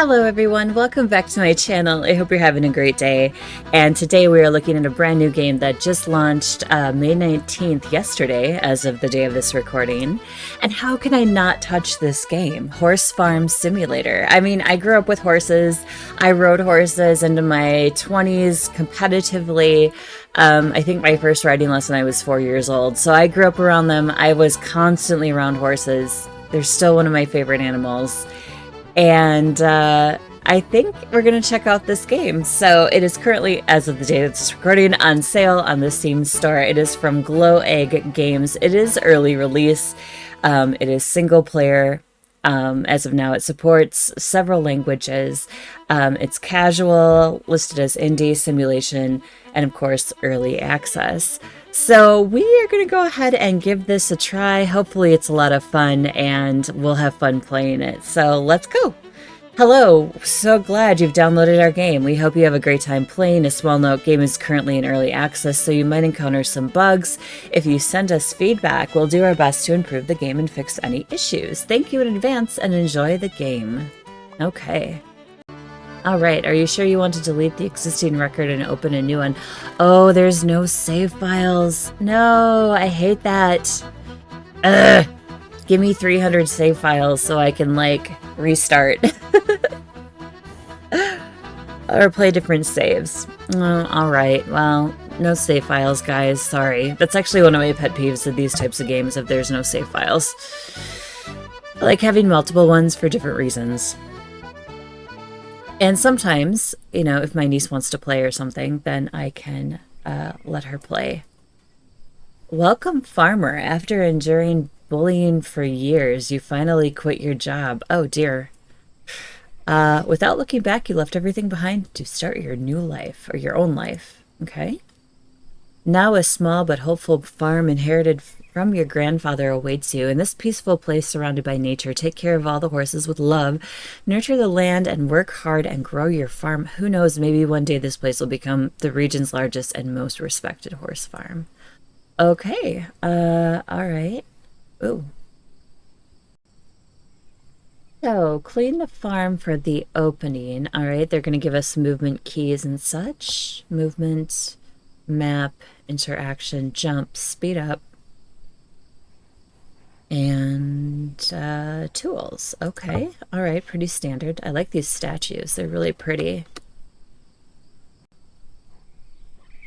Hello everyone, welcome back to my channel. I hope you're having a great day. And today we are looking at a brand new game that just launched May 19th, yesterday, as of the day of this recording. And how can I not touch this game? Horse Farm Simulator. I mean, I grew up with horses. I rode horses into my 20s competitively. I think my first riding lesson I was 4 years old. So I grew up around them. I was constantly around horses. They're still one of my favorite animals. And I think we're going to check out this game. So it is currently, as of the day that's recording, on sale on the Steam store. It is from Glow Egg Games. It is early release. It is single player. As of now, it supports several languages. It's casual, listed as indie, simulation, and of course, early access. So we are going to go ahead and give this a try. Hopefully it's a lot of fun and we'll have fun playing it. So let's go. Hello, so glad you've downloaded our game. We hope you have a great time playing. A small note, game is currently in early access, so you might encounter some bugs. If you send us feedback, we'll do our best to improve the game and fix any issues. Thank you in advance and enjoy the game. Okay. All right, are you sure you want to delete the existing record and open a new one? Oh, there's no save files. No, I hate that. Ugh. Give me 300 save files so I can, like, restart. Or play different saves. All right, well, no save files, guys. Sorry. That's actually one of my pet peeves of these types of games, if there's no save files. I like having multiple ones for different reasons. And sometimes, you know, if my niece wants to play or something, then I can let her play. Welcome, farmer. After enduring bullying for years, you finally quit your job. Oh, dear. Without looking back, you left everything behind to start your new life, or your own life. Okay. Now a small but hopeful farm inherited from your grandfather awaits you. In this peaceful place surrounded by nature, take care of all the horses with love, nurture the land, and work hard and grow your farm. Who knows, maybe one day this place will become the region's largest and most respected horse farm. Okay, all right. Ooh. So, clean the farm for the opening. All right, they're going to give us movement keys and such. Movement, map, interaction, jump, speed up. And tools. Okay. All right. Pretty standard. I like these statues. They're really pretty.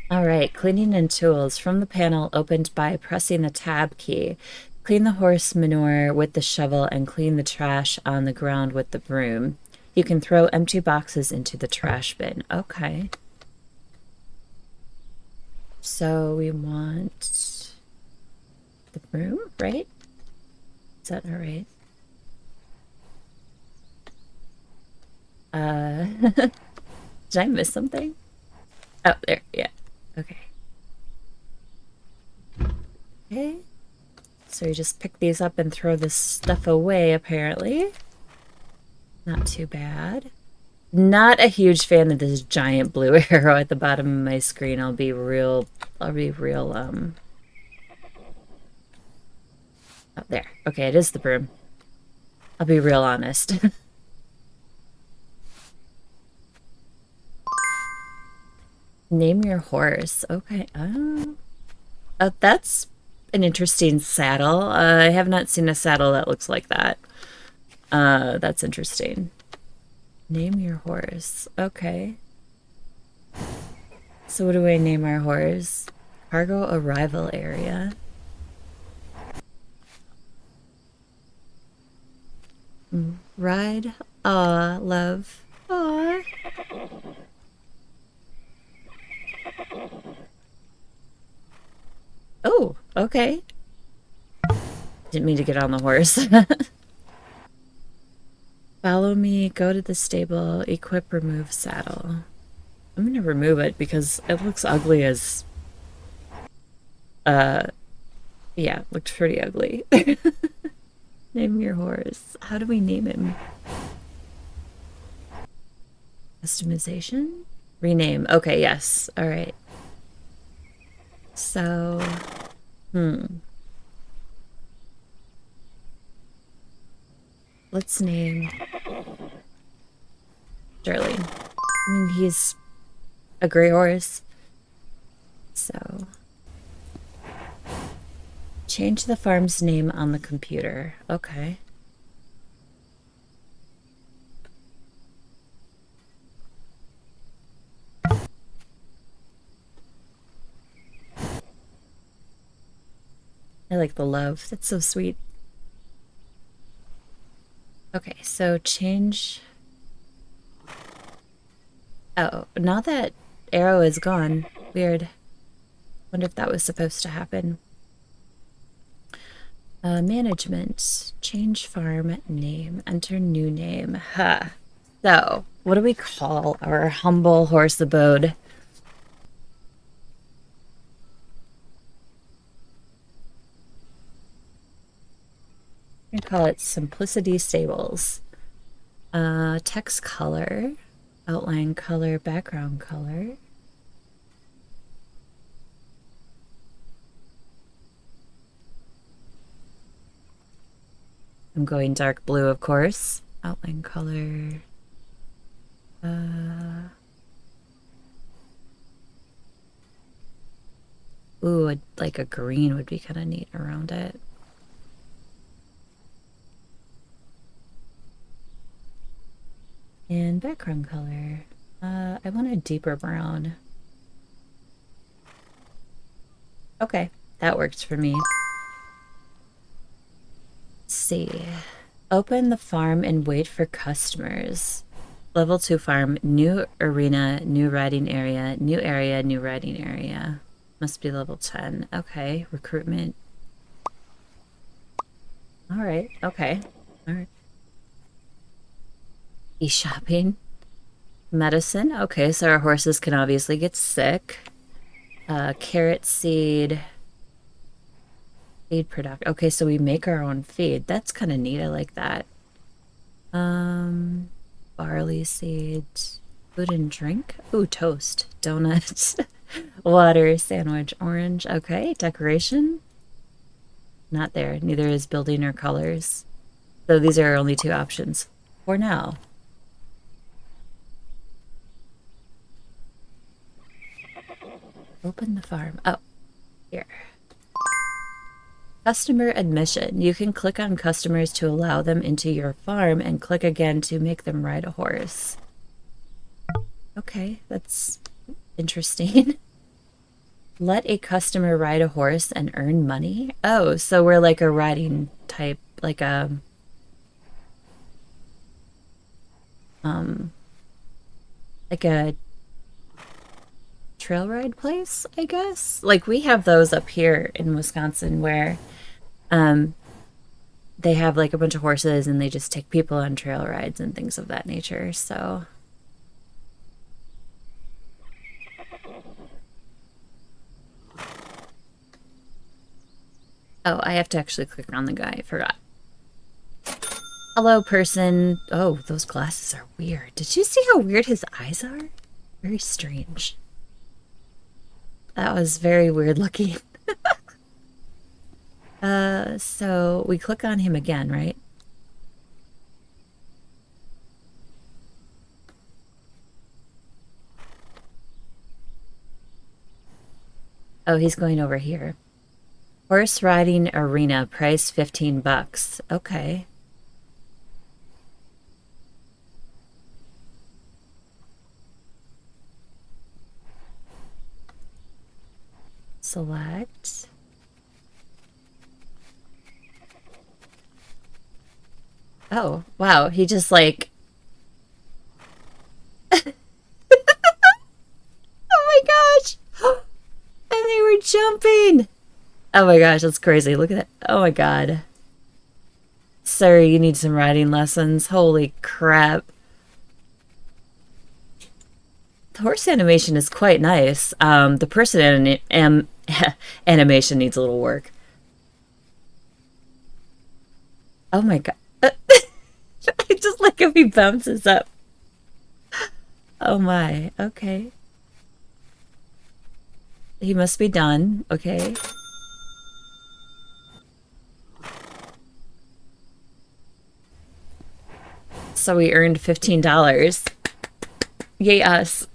All right. Cleaning and tools. From the panel opened by pressing the tab key. Clean the horse manure with the shovel and clean the trash on the ground with the broom. You can throw empty boxes into the trash bin. Okay. So we want the broom, right? Is that all right? Did I miss something? Oh, there, yeah. Okay. Okay. So you just pick these up and throw this stuff away, apparently. Not too bad. Not a huge fan of this giant blue arrow at the bottom of my screen. I'll be real, oh, there. Okay, it is the broom. I'll be real honest. Name your horse. Okay. That's an interesting saddle. I have not seen a saddle that looks like that. That's interesting. Name your horse. Okay. So what do I name our horse? Cargo arrival area. Ride. Aw, love. Aw. Oh, okay. Didn't mean to get on the horse. Follow me, go to the stable, equip, remove saddle. I'm gonna remove it because it looks ugly as... yeah, it looks pretty ugly. Name your horse. How do we name him? Customization? Rename. Okay, yes. All right. So, let's name Sterling. I mean, he's a gray horse. So, change the farm's name on the computer. Okay. I like the love. That's so sweet. Okay, so change. Oh, now that arrow is gone. Weird. Wonder if that was supposed to happen. Management. Change farm name. Enter new name. Huh. So, what do we call our humble horse abode? We call it Simplicity Stables. Text color, outline color, background color. I'm going dark blue, of course. Outline color. Ooh, like a green would be kind of neat around it. And background color. I want a deeper brown. Okay, that works for me. Let's see. Open the farm and wait for customers. Level 2 farm, new arena, new riding area, new area, new riding area. Must be level 10. Okay, recruitment. All right, okay. All right. E-shopping. Medicine. Okay, so our horses can obviously get sick. Carrot seed. Feed product. Okay, so we make our own feed. That's kind of neat. I like that. Barley seeds. Food and drink. Ooh, toast. Donuts. Water, sandwich, orange. Okay, decoration. Not there. Neither is building or colors. So these are our only two options for now. Open the farm. Oh, here. Customer admission. You can click on customers to allow them into your farm and click again to make them ride a horse. Okay, that's interesting. Let a customer ride a horse and earn money? Oh, so we're like a riding type, like a trail ride place, I guess. Like we have those up here in Wisconsin where they have like a bunch of horses and they just take people on trail rides and things of that nature. So oh, I have to actually click on the guy. I forgot. Hello, person. Oh, those glasses are weird. Did you see how weird his eyes are? Very strange. That was very weird looking. So we click on him again, right? Oh, he's going over here. Horse riding arena, price 15 bucks. Okay. Select. Oh, wow. He just like... oh my gosh! And they were jumping! Oh my gosh, that's crazy. Look at that. Oh my god. Sir, you need some riding lessons. Holy crap. The horse animation is quite nice. The person animation needs a little work. Oh my god. I just like if he bounces up. Oh my. Okay. He must be done. Okay. So we earned $15. Yay us.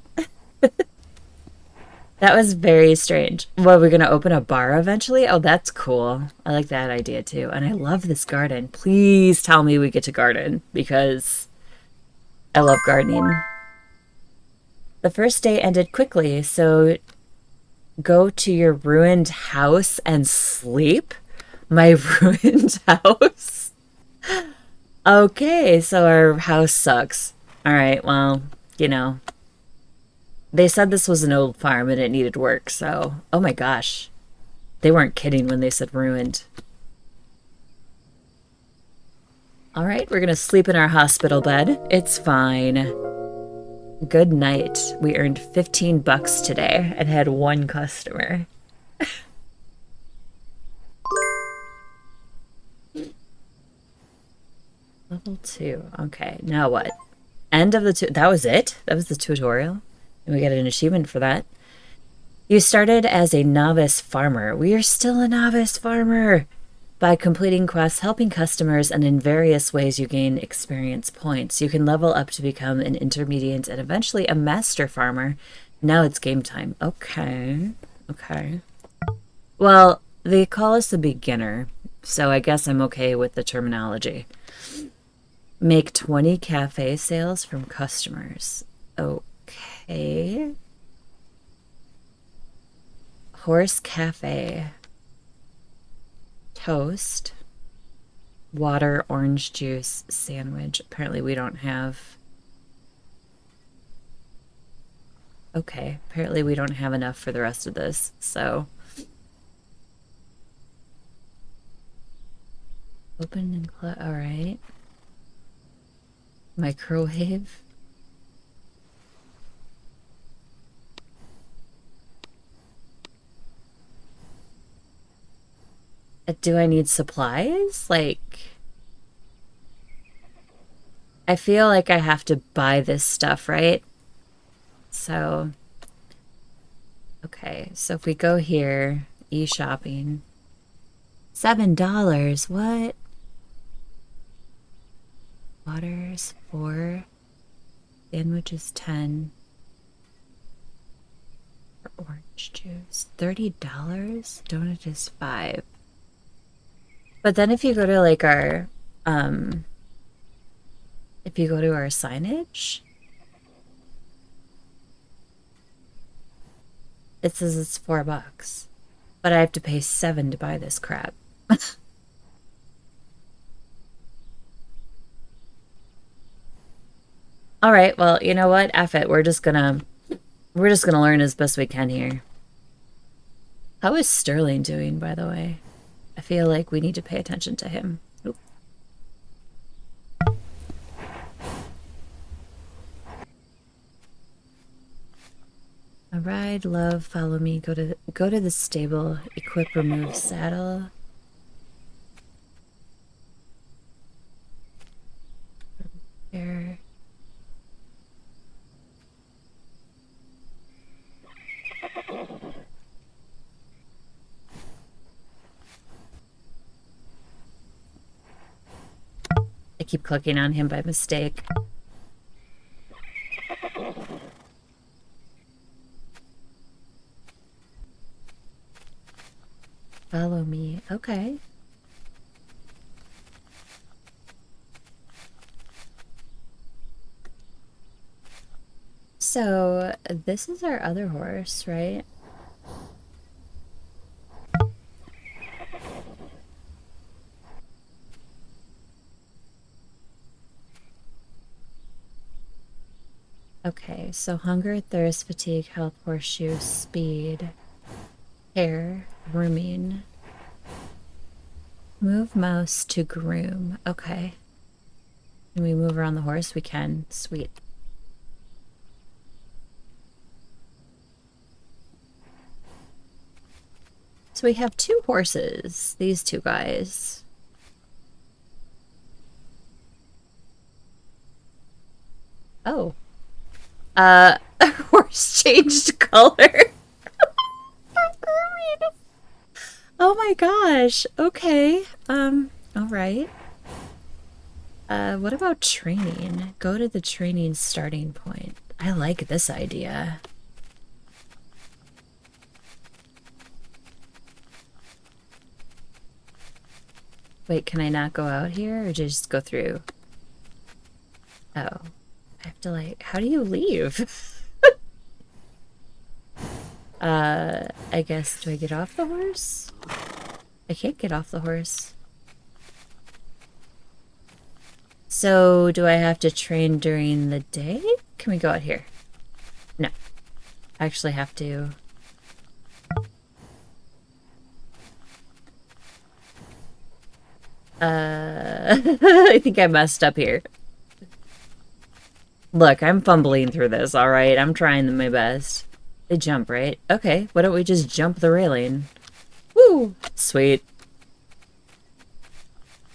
That was very strange. Well, we're gonna open a bar eventually? Oh, that's cool. I like that idea too. And I love this garden. Please tell me we get to garden because I love gardening. The first day ended quickly, so go to your ruined house and sleep? My ruined house? Okay, so our house sucks. All right, well, you know, they said this was an old farm and it needed work, so... Oh my gosh. They weren't kidding when they said ruined. All right, we're gonna sleep in our hospital bed. It's fine. Good night. We earned 15 bucks today and had one customer. Level 2. Okay, now what? End of the that was it? That was the tutorial? And we get an achievement for that. You started as a novice farmer. We are still a novice farmer. By completing quests, helping customers, and in various ways you gain experience points. You can level up to become an intermediate and eventually a master farmer. Now it's game time. Okay. Okay. Well, they call us a beginner, so I guess I'm okay with the terminology. Make 20 cafe sales from customers. Okay. Horse Cafe. Toast. Water, orange juice, sandwich. Apparently we don't have... Okay, apparently we don't have enough for the rest of this, so... Open and close, alright. Microwave. Do I need supplies? Like, I feel like I have to buy this stuff, right? So, okay, so if we go here, e-shopping, $7, what? Waters, 4, sandwiches, 10, for orange juice, $30, donut is 5. But then if you go to like our, if you go to our signage, it says it's $4, but I have to pay 7 to buy this crap. All right, well, you know what? F it. We're just gonna learn as best we can here. How is Sterling doing, by the way? I feel like we need to pay attention to him. Oop. A ride, love, follow me, go to the stable, equip, remove saddle. There. I keep clicking on him by mistake. Follow me. Okay. So, this is our other horse, right? Okay, so hunger, thirst, fatigue, health, horseshoe, speed, hair, grooming. Move mouse to groom. Okay. Can we move around the horse? We can. Sweet. So we have 2 horses. These 2 guys. Oh. Horse changed color. Oh my gosh. Okay. All right. What about training? Go to the training starting point. I like this idea. Wait, can I not go out here or just go through? Oh, I have to like, how do you leave? I guess, do I get off the horse? I can't get off the horse. So, do I have to train during the day? Can we go out here? No. I actually have to. I think I messed up here. Look, I'm fumbling through this, alright? I'm trying my best. They jump, right? Okay, why don't we just jump the railing? Woo! Sweet.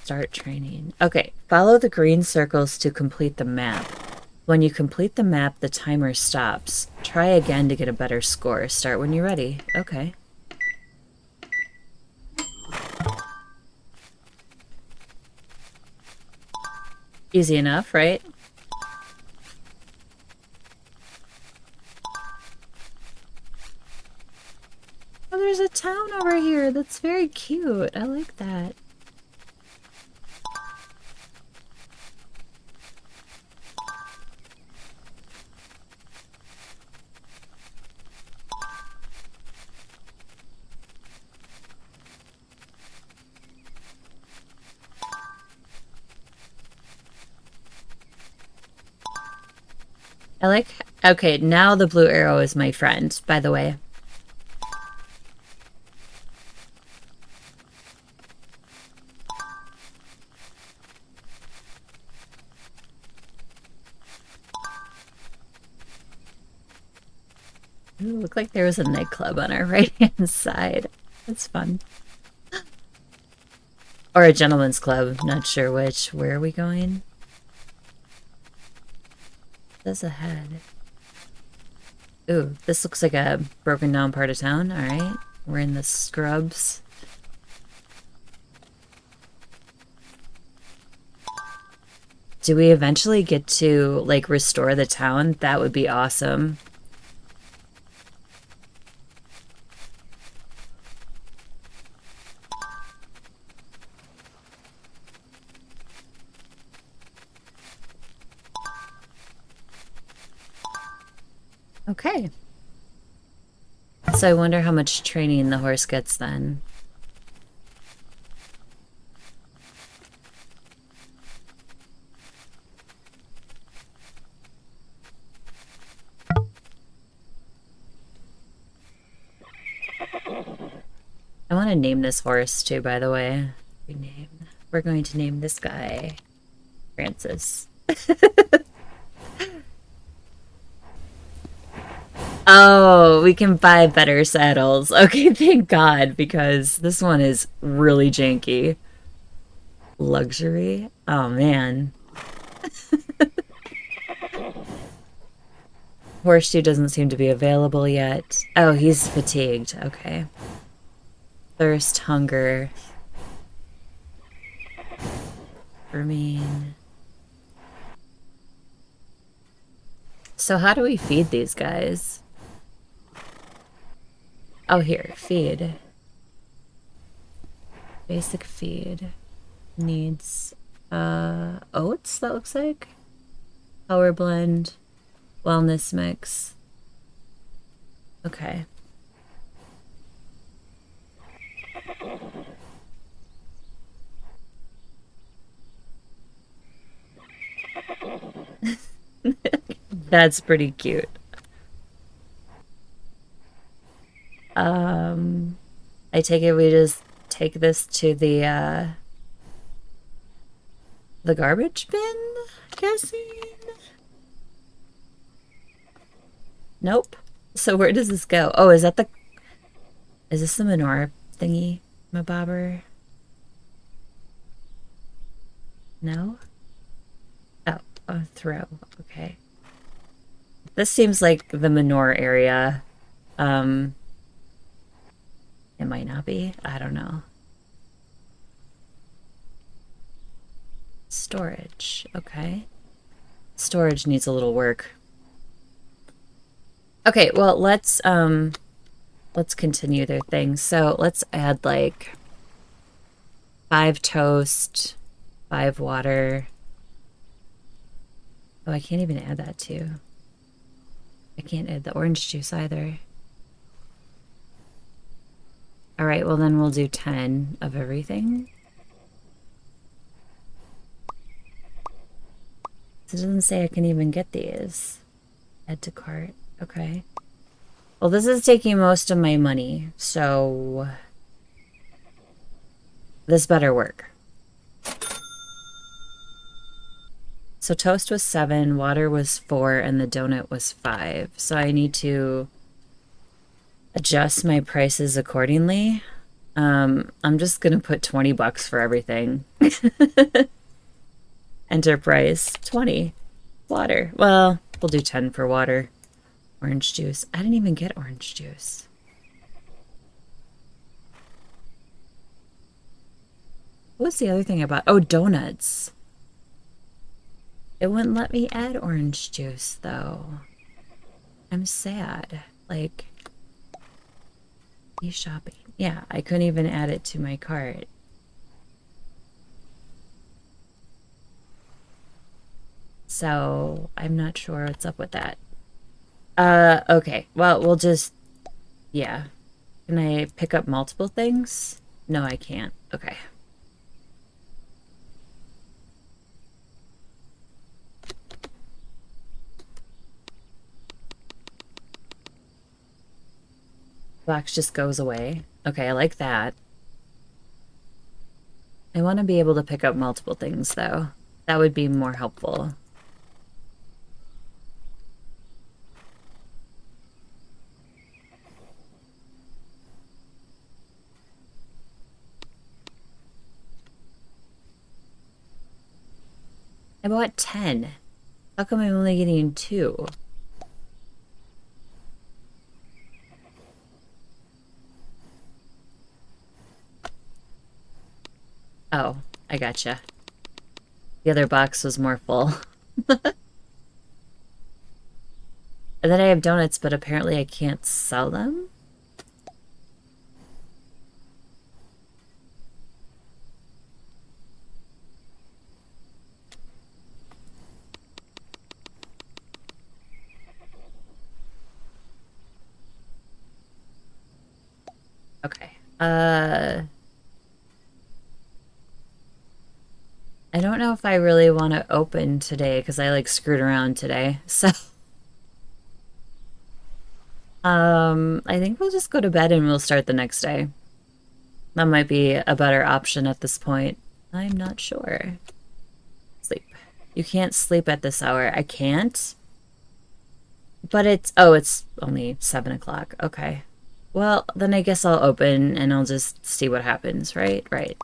Start training. Okay, follow the green circles to complete the map. When you complete the map, the timer stops. Try again to get a better score. Start when you're ready. Okay. Easy enough, right? Oh, there's a town over here. That's very cute. I like that. I like... Okay, now the blue arrow is my friend, by the way. Ooh, looked like there was a nightclub on our right-hand side. That's fun. Or a gentleman's club, not sure which. Where are we going? There's ahead. Ooh, this looks like a broken down part of town. Alright. We're in the scrubs. Do we eventually get to, like, restore the town? That would be awesome. Okay. So I wonder how much training the horse gets then. I want to name this horse too, by the way. We're going to name this guy Francis. Oh, we can buy better saddles. Okay, thank God, because this one is really janky. Luxury? Oh, man. Horseshoe doesn't seem to be available yet. Oh, he's fatigued. Okay. Thirst, hunger. Vermine. So how do we feed these guys? Oh, here, feed. Basic feed. Needs, oats, that looks like. Power blend. Wellness mix. Okay. That's pretty cute. I take it we just take this to the garbage bin, guessing? Nope. So where does this go? Oh, is this the menorah thingy, my bobber? No? Oh, a throw. Okay. This seems like the menorah area. It might not be. I don't know. Storage. Okay. Storage needs a little work. Okay, well, let's continue their thing. So let's add like 5 toast, 5 water. Oh, I can't even add that too. I can't add the orange juice either. All right, well then we'll do 10 of everything. It doesn't say I can even get these. Add to cart. Okay. Well, this is taking most of my money, so this better work. So toast was 7, water was 4, and the donut was 5. So I need to adjust my prices accordingly. I'm just gonna put 20 bucks for everything. Enterprise 20. Water. Well, we'll do 10 for water. Orange juice. I didn't even get orange juice. What was the other thing about? Oh, donuts. It wouldn't let me add orange juice, though. I'm sad. Like, e-shopping. Yeah, I couldn't even add it to my cart. So, I'm not sure what's up with that. Okay. Well, we'll just... Yeah. Can I pick up multiple things? No, I can't. Okay. Box just goes away. Okay, I like that. I want to be able to pick up multiple things, though. That would be more helpful. I bought 10. How come I'm only getting 2? Oh, I gotcha. The other box was more full. And then I have donuts, but apparently I can't sell them? Okay. I don't know if I really want to open today because I like screwed around today. So, I think we'll just go to bed and we'll start the next day. That might be a better option at this point. I'm not sure. Sleep. You can't sleep at this hour. I can't. But it's only 7 o'clock. Okay. Well, then I guess I'll open and I'll just see what happens, right? Right.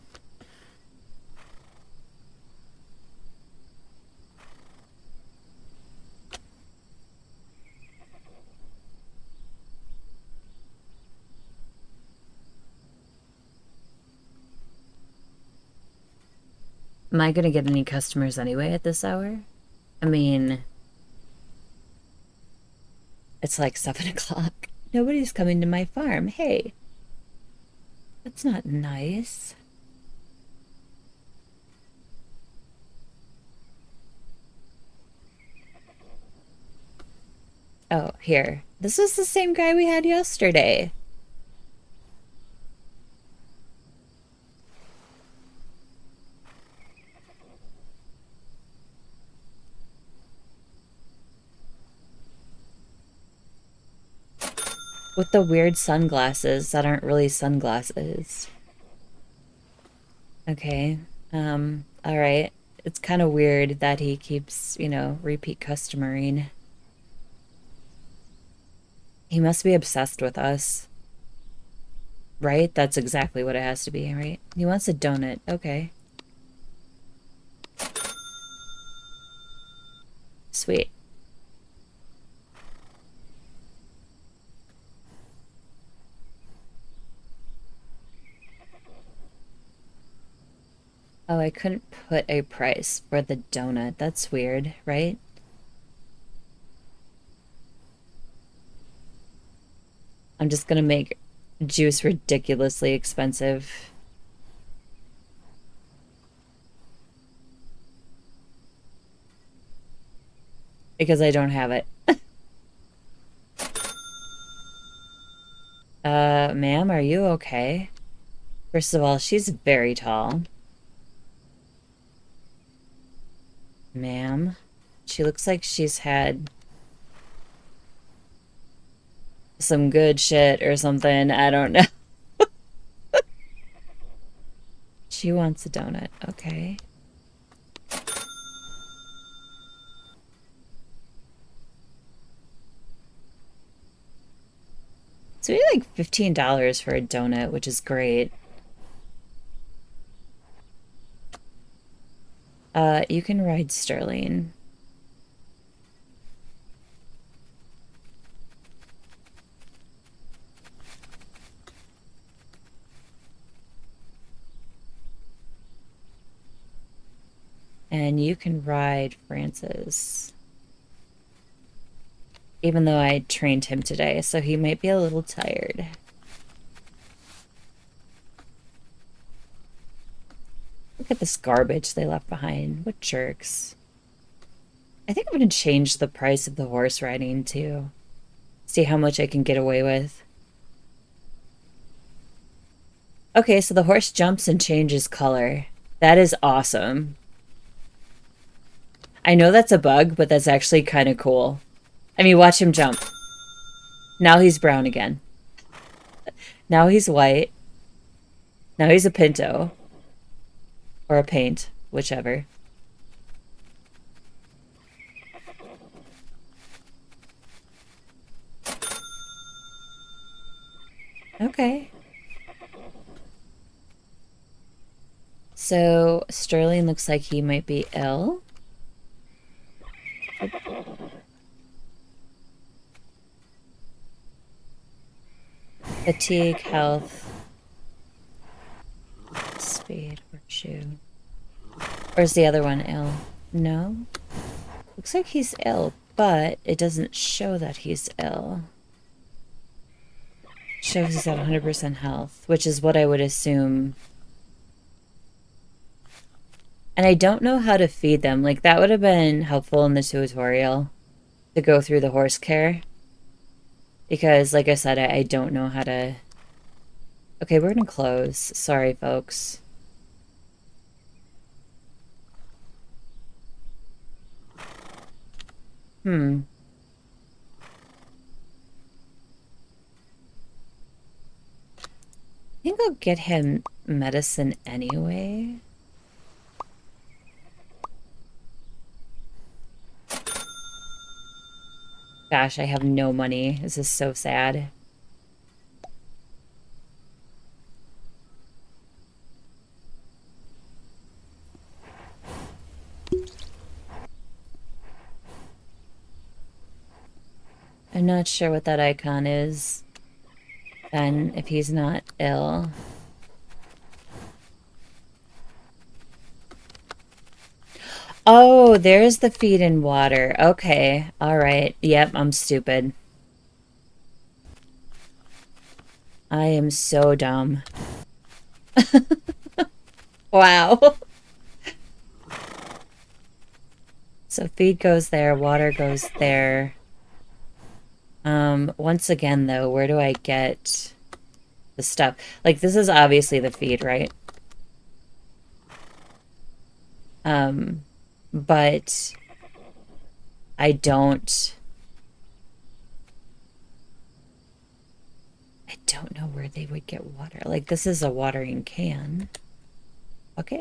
Am I gonna get any customers anyway at this hour? I mean, it's like 7 o'clock. Nobody's coming to my farm. Hey, that's not nice. Oh, here. This is the same guy we had yesterday. With the weird sunglasses that aren't really sunglasses. Okay. All right. It's kind of weird that he keeps, repeat customering. He must be obsessed with us. Right? That's exactly what it has to be, right? He wants a donut. Okay. Sweet. Oh, I couldn't put a price for the donut. That's weird, right? I'm just gonna make juice ridiculously expensive. Because I don't have it. Ma'am, are you okay? First of all, she's very tall. Ma'am, she looks like she's had some good shit or something. I don't know. She wants a donut. Okay. So we had like $15 for a donut, which is great. You can ride Sterling. And you can ride Francis. Even though I trained him today, so he might be a little tired. Look at this garbage they left behind. What jerks. I think I'm going to change the price of the horse riding too. See how much I can get away with. Okay, so the horse jumps and changes color. That is awesome. I know that's a bug, but that's actually kind of cool. I mean, watch him jump. Now he's brown again. Now he's white. Now he's a pinto. Or a paint, whichever. Okay. So Sterling looks like he might be ill. Fatigue, health, speed, horseshoe. Or is the other one ill? No. Looks like he's ill, but it doesn't show that he's ill. It shows he's at 100% health, which is what I would assume. And I don't know how to feed them. Like, that would have been helpful in the tutorial to go through the horse care. Because, like I said, I don't know how to... Okay, we're gonna close. Sorry, folks. I think I'll get him medicine anyway. Gosh, I have no money. This is so sad. I'm not sure what that icon is. Then, if he's not ill. Oh, there's the feed and water. Okay, all right. Yep, I'm stupid. I am so dumb. Wow. So feed goes there, water goes there. Once again, though, where do I get the stuff? Like, this is obviously the feed, right? But I don't know where they would get water. Like, this is a watering can. Okay.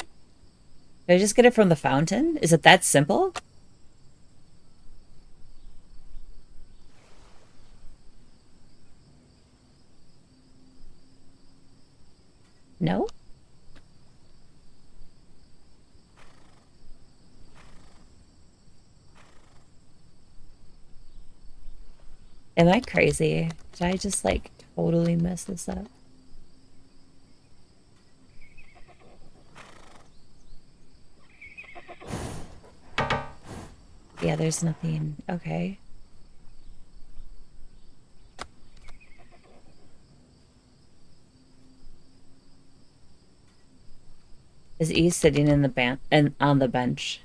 Did I just get it from the fountain? Is it that simple? No? Am I crazy? Did I just, like, totally mess this up? Yeah, there's nothing. Okay. Is E sitting in the and on the bench?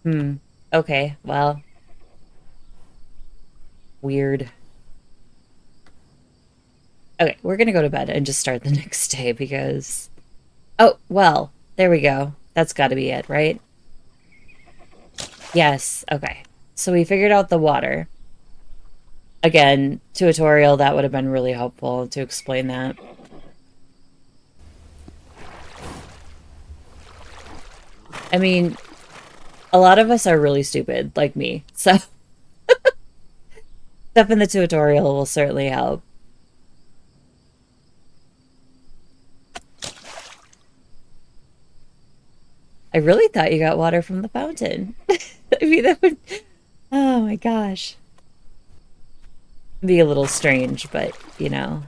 Hmm. Okay, well, weird. Okay, we're gonna go to bed and just start the next day because oh, well, there we go. That's got to be it, right? Yes. Okay. So we figured out the water. Again, tutorial, that would have been really helpful to explain that. I mean, a lot of us are really stupid, like me. So stuff in the tutorial will certainly help. I really thought you got water from the fountain. I mean, that would, oh my gosh. Be a little strange, but you know.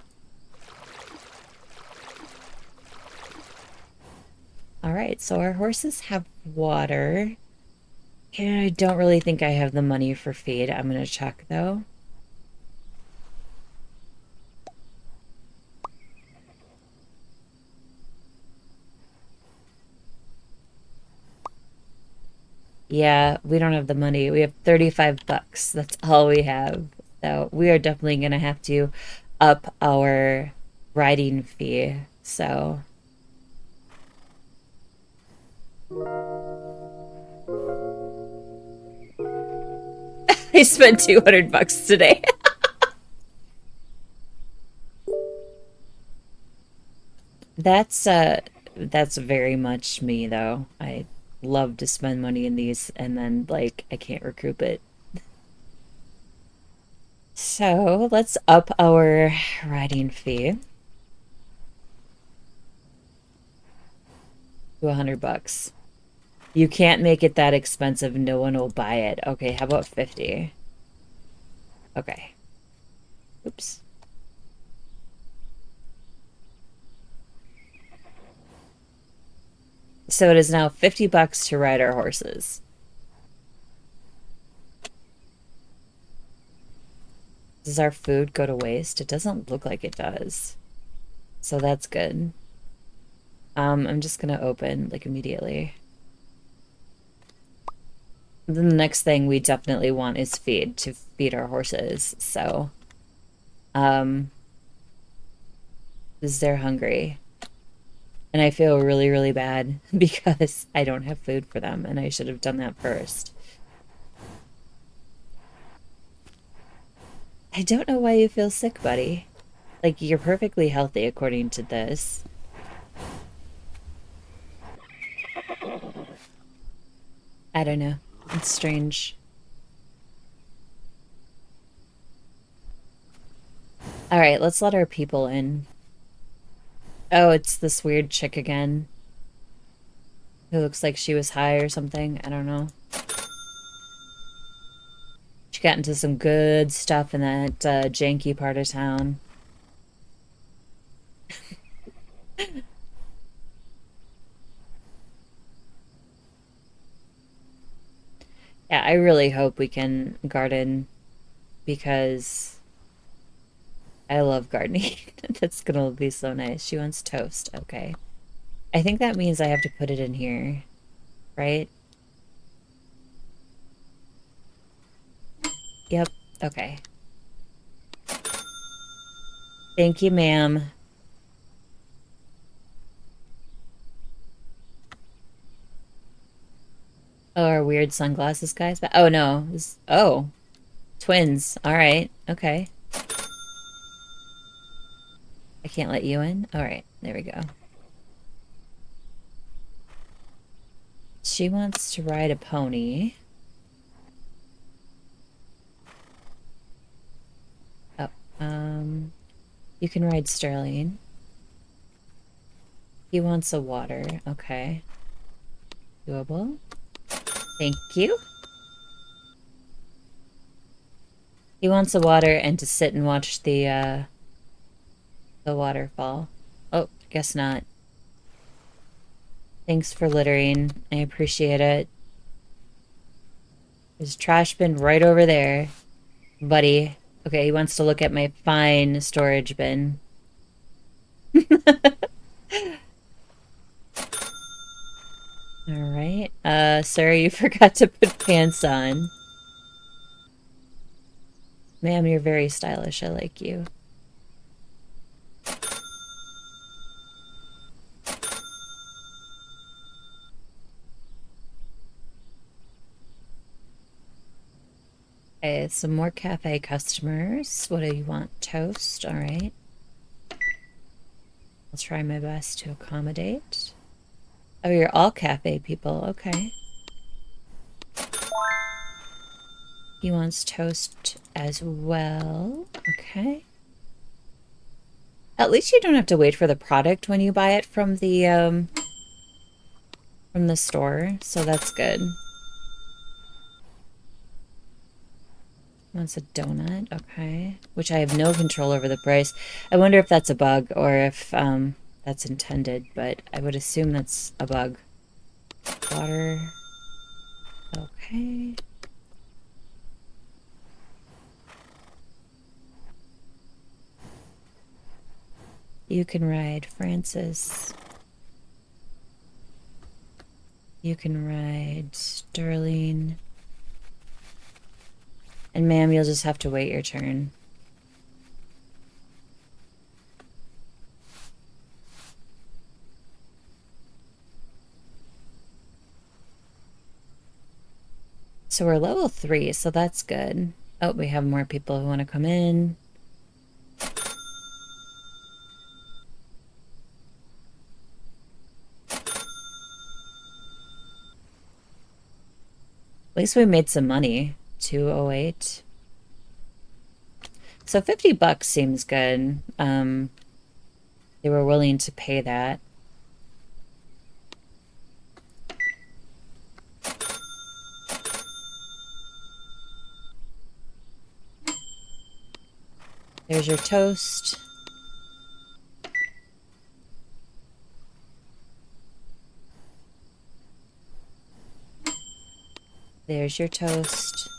All right, so our horses have water. And I don't really think I have the money for feed. I'm gonna check though. Yeah, we don't have the money. We have 35 bucks. That's all we have. So we are definitely gonna have to up our riding fee. So I spent 200 bucks today. That's that's very much me though. I love to spend money in these and then like I can't recoup it. So let's up our riding fee to 100 bucks. You can't make it that expensive. No one will buy it. Okay, how about 50? Okay. Oops. So it is now 50 bucks to ride our horses. Does our food go to waste? It doesn't look like it does. So that's good. I'm just gonna open like immediately. Then the next thing we definitely want is feed to feed our horses. So, um, because they're hungry. And I feel really, really bad because I don't have food for them and I should have done that first. I don't know why you feel sick, buddy. Like, you're perfectly healthy according to this. I don't know. It's strange. All right, let's let our people in. Oh, it's this weird chick again. Who looks like she was high or something. I don't know. She got into some good stuff in that janky part of town. Yeah, I really hope we can garden because I love gardening. That's gonna be so nice. She wants toast. Okay. I think that means I have to put it in here, right? Yep. Okay. Thank you, ma'am. Oh, our weird sunglasses guys. But oh no. Oh, twins. All right. Okay. I can't let you in. All right. There we go. She wants to ride a pony. Oh, you can ride Sterling. He wants a water. Okay. Doable. Thank you. He wants a water and to sit and watch the waterfall. Oh, guess not. Thanks for littering. I appreciate it. There's a trash bin right over there, buddy. Okay, he wants to look at my fine storage bin. All right. Sir, you forgot to put pants on. Ma'am, you're very stylish. I like you. Okay, some more cafe customers. What do you want? Toast? All right. I'll try my best to accommodate. Oh, you're all cafe people. Okay. He wants toast as well. Okay. At least you don't have to wait for the product when you buy it from the store, so that's good. Wants a donut, okay. Which I have no control over the price. I wonder if that's a bug or if that's intended, but I would assume that's a bug. Water. Okay. You can ride Francis. You can ride Sterling. And ma'am, you'll just have to wait your turn. So we're level 3, so that's good. Oh, we have more people who want to come in. At least we made some money. 208. So 50 bucks seems good. They were willing to pay that. There's your toast. There's your toast.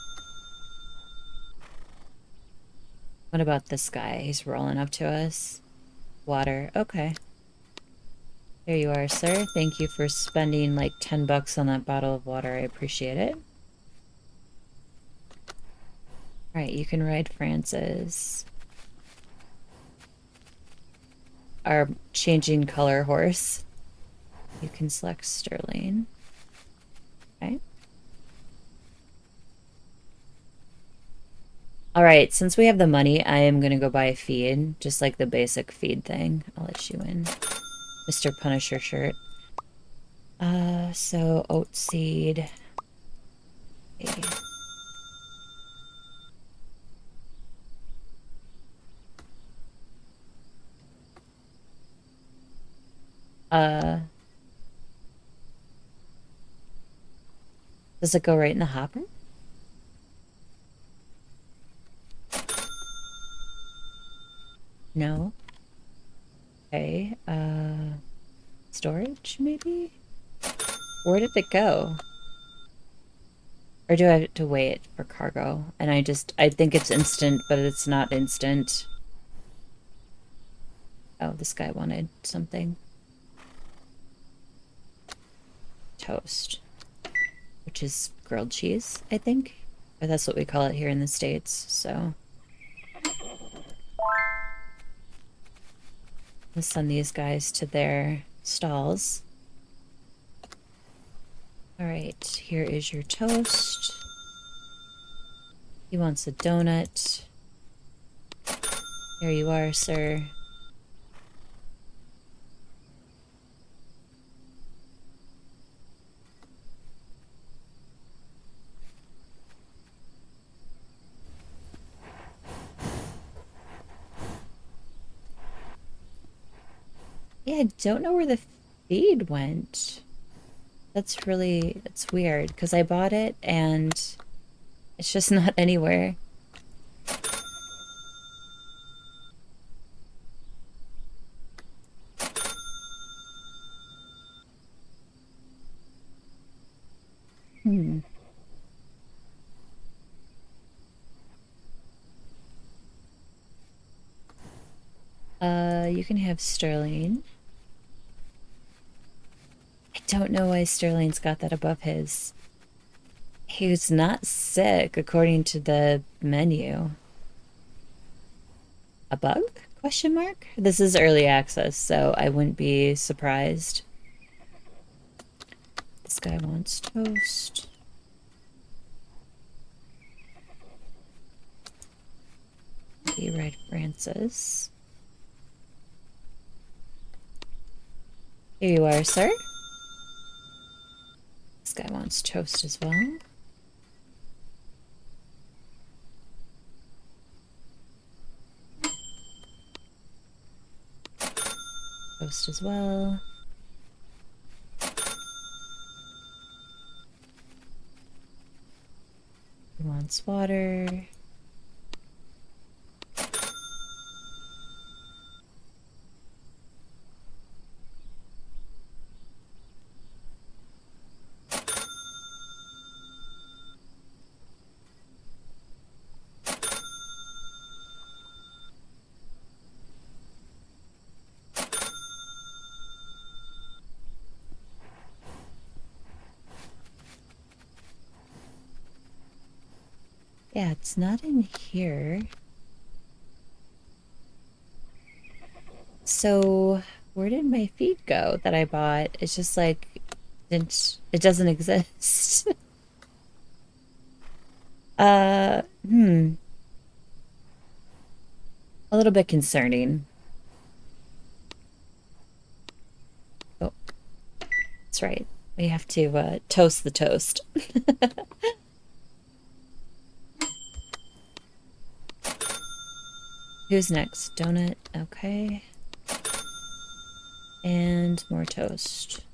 What about this guy? He's rolling up to us. Water. Okay. There you are, sir. Thank you for spending like 10 bucks on that bottle of water. I appreciate it. All right, you can ride Francis. Our changing color horse. You can select Sterling. Okay. All right, since we have the money, I am going to go buy a feed, just like the basic feed thing. I'll let you in. Mr. Punisher shirt. So oat seed. Okay. Does it go right in the hopper? No. Okay, storage maybe? Where did it go? Or do I have to wait for cargo? And I think it's instant, but it's not instant. Oh, this guy wanted something. Toast. Which is grilled cheese, I think. Or that's what we call it here in the States, so. Let's send these guys to their stalls. All right, here is your toast. He wants a donut. Here you are, sir. Yeah, I don't know where the feed went. It's weird because I bought it and it's just not anywhere. Hmm. You can have Sterling. I don't know why Sterling's got that above his. He's not sick, according to the menu. A bug? Question mark? This is early access, so I wouldn't be surprised. This guy wants toast. Be right, Francis. Here you are, sir. This guy wants toast as well. Toast as well. He wants water. Yeah, it's not in here. So where did my feed go that I bought? It's just like, it doesn't exist. A little bit concerning. Oh, that's right. We have to toast the toast. Who's next? Donut. Okay. And more toast.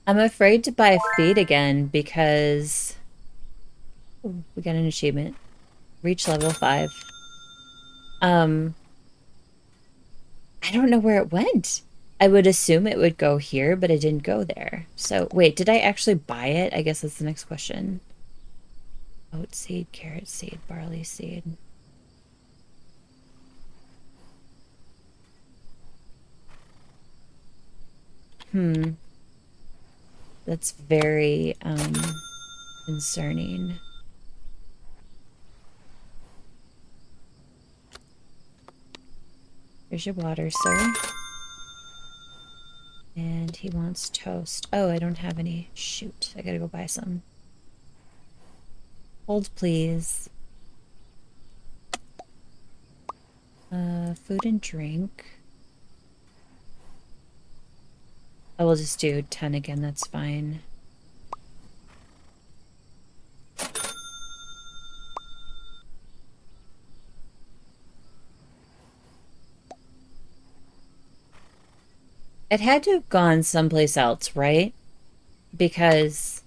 I'm afraid to buy feed again because we got an achievement. Reach level 5. I don't know where it went. I would assume it would go here, but it didn't go there. So wait, did I actually buy it? I guess that's the next question. Oat seed, carrot seed, barley seed. That's very concerning. Here's your water, sir. And he wants toast. Oh, I don't have any. Shoot, I gotta go buy some. Hold, please. Food and drink. I will just do 10 again, that's fine. It had to have gone someplace else, right? Because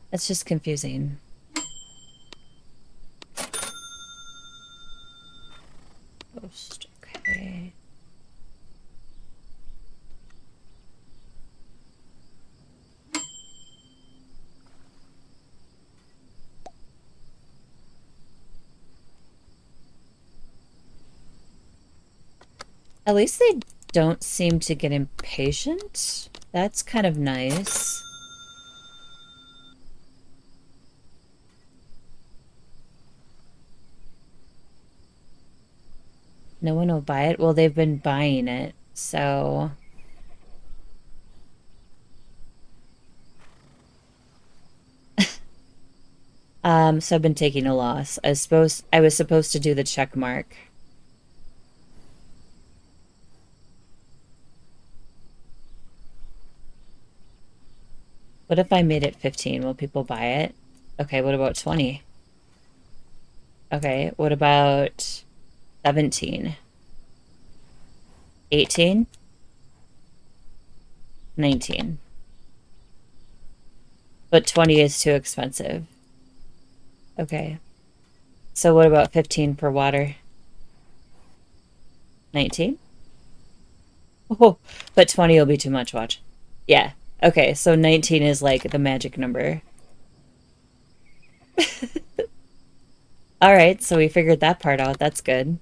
that's just confusing. Post, okay. At least they don't seem to get impatient. That's kind of nice. No one will buy it? Well, they've been buying it, so... so I've been taking a loss. I was supposed to do the check mark. What if I made it 15? Will people buy it? Okay, what about 20? Okay, what about 17? 18? 19. But 20 is too expensive. Okay. So what about 15 for water? 19? Oh, but 20 will be too much, watch. Yeah. Okay, so 19 is like the magic number. All right, so we figured that part out. That's good.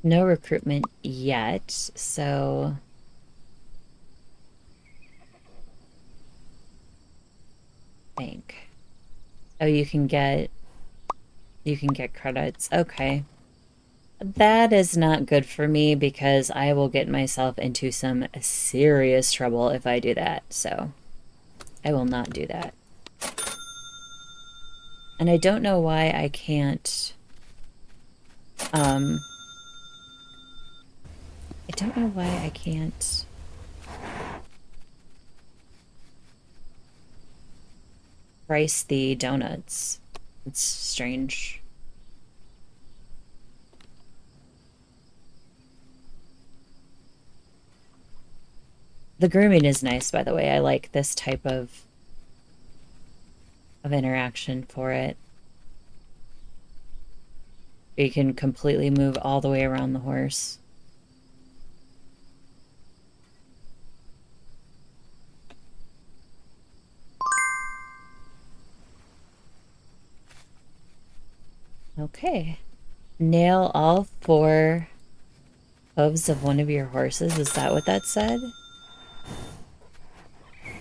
No recruitment yet, so bank. Oh, you can get credits. Okay. That is not good for me because I will get myself into some serious trouble if I do that. So I will not do that. And I don't know why I can't, I don't know why I can't price the donuts. It's strange. The grooming is nice, by the way. I like this type of interaction for it. You can completely move all the way around the horse. Okay. Nail all 4 hooves of one of your horses. Is that what that said?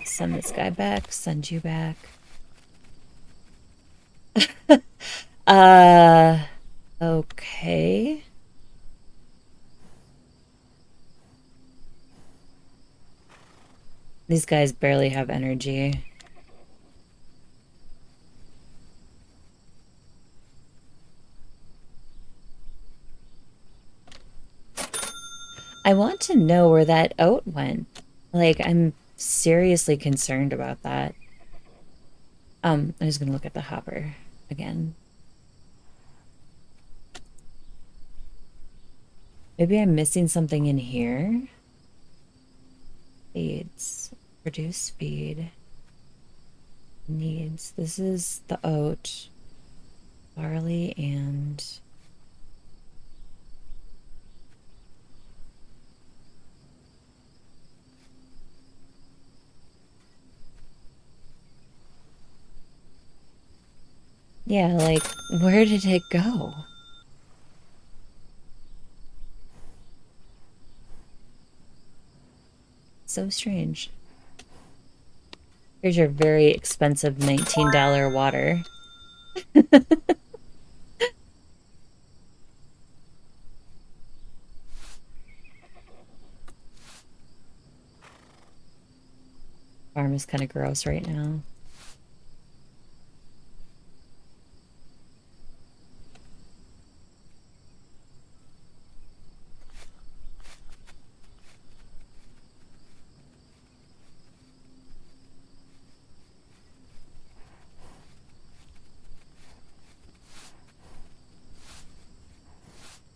Send this guy back. Send you back. Okay. These guys barely have energy. I want to know where that oat went. Like, I'm seriously concerned about that. I'm just gonna look at the hopper again. Maybe I'm missing something in here. Feeds. Reduce speed. Needs. This is the oat. Barley and... Yeah, like, where did it go? So strange. Here's your very expensive $19 water. Farm is kind of gross right now.